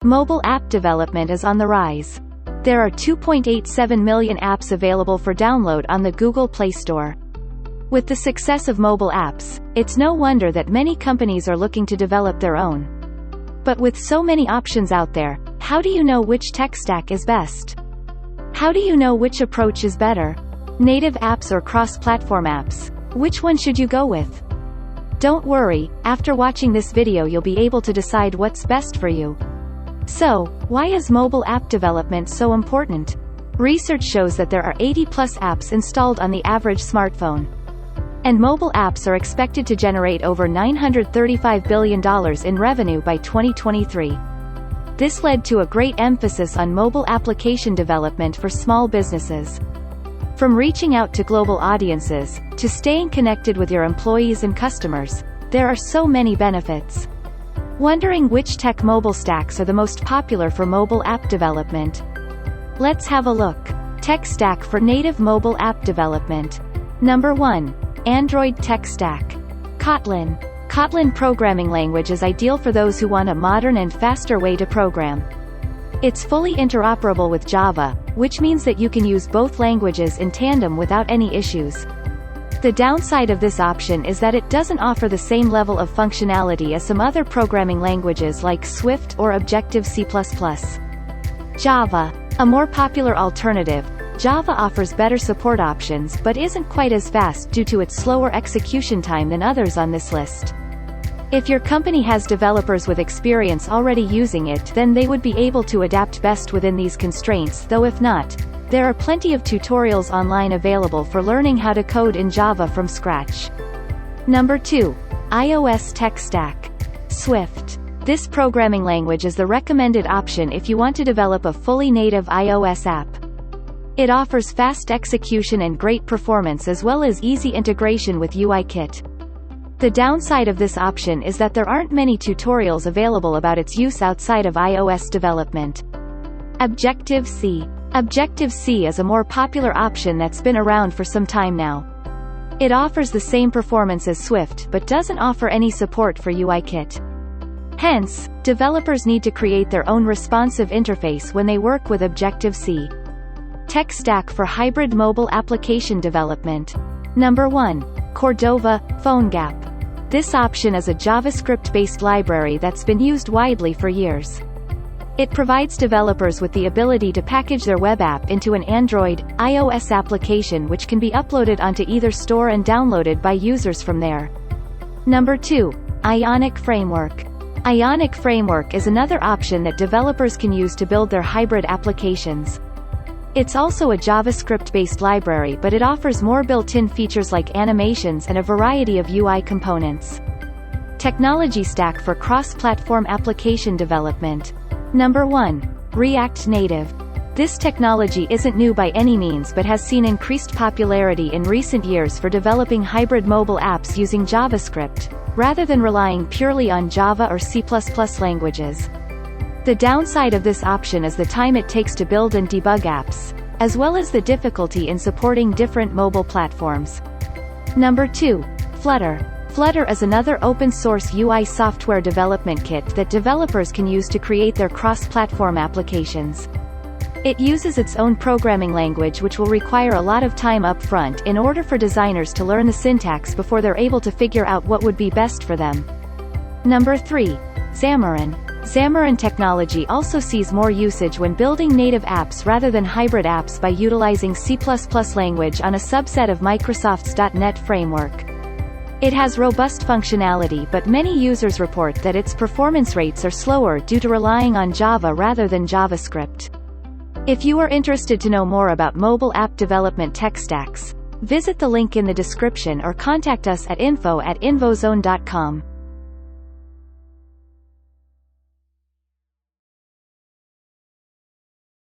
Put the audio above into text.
Mobile app development is on the rise. There are 2.87 million apps available for download on the Google Play Store. With the success of mobile apps, it's no wonder that many companies are looking to develop their own. But with so many options out there, how do you know which tech stack is best? How do you know which approach is better? Native apps or cross-platform apps? Which one should you go with? Don't worry, after watching this video you'll be able to decide what's best for you. So, why is mobile app development so important? Research shows that there are 80+ apps installed on the average smartphone. And mobile apps are expected to generate over $935 billion in revenue by 2023. This led to a great emphasis on mobile application development for small businesses. From reaching out to global audiences, to staying connected with your employees and customers, there are so many benefits. Wondering which tech mobile stacks are the most popular for mobile app development? Let's have a look. Tech stack for native mobile app development. Number 1. Android tech stack. Kotlin. Kotlin programming language is ideal for those who want a modern and faster way to program. It's fully interoperable with Java, which means that you can use both languages in tandem without any issues. The downside of this option is that it doesn't offer the same level of functionality as some other programming languages like Swift or Objective-C++. Java. A more popular alternative, Java offers better support options but isn't quite as fast due to its slower execution time than others on this list. If your company has developers with experience already using it, then they would be able to adapt best within these constraints, though if not, there are plenty of tutorials online available for learning how to code in Java from scratch. Number 2. iOS tech stack. Swift. This programming language is the recommended option if you want to develop a fully native iOS app. It offers fast execution and great performance as well as easy integration with UIKit. The downside of this option is that there aren't many tutorials available about its use outside of iOS development. Objective-C. Objective-C is a more popular option that's been around for some time now. It offers the same performance as Swift but doesn't offer any support for UIKit. Hence, developers need to create their own responsive interface when they work with Objective-C. Tech stack for hybrid mobile application development. Number 1. Cordova, PhoneGap. This option is a JavaScript-based library that's been used widely for years. It provides developers with the ability to package their web app into an Android, iOS application which can be uploaded onto either store and downloaded by users from there. Number 2. Ionic Framework. Ionic Framework is another option that developers can use to build their hybrid applications. It's also a JavaScript-based library but it offers more built-in features like animations and a variety of UI components. Technology stack for cross-platform application development. Number 1. React Native. This technology isn't new by any means but has seen increased popularity in recent years for developing hybrid mobile apps using JavaScript, rather than relying purely on Java or C++ languages. The downside of this option is the time it takes to build and debug apps, as well as the difficulty in supporting different mobile platforms. Number 2. Flutter. Flutter is another open-source UI software development kit that developers can use to create their cross-platform applications. It uses its own programming language which will require a lot of time up front in order for designers to learn the syntax before they're able to figure out what would be best for them. Number 3. Xamarin. Xamarin technology also sees more usage when building native apps rather than hybrid apps by utilizing C++ language on a subset of Microsoft's .NET framework. It has robust functionality but many users report that its performance rates are slower due to relying on Java rather than JavaScript. If you are interested to know more about mobile app development tech stacks, visit the link in the description or contact us at info@invozone.com.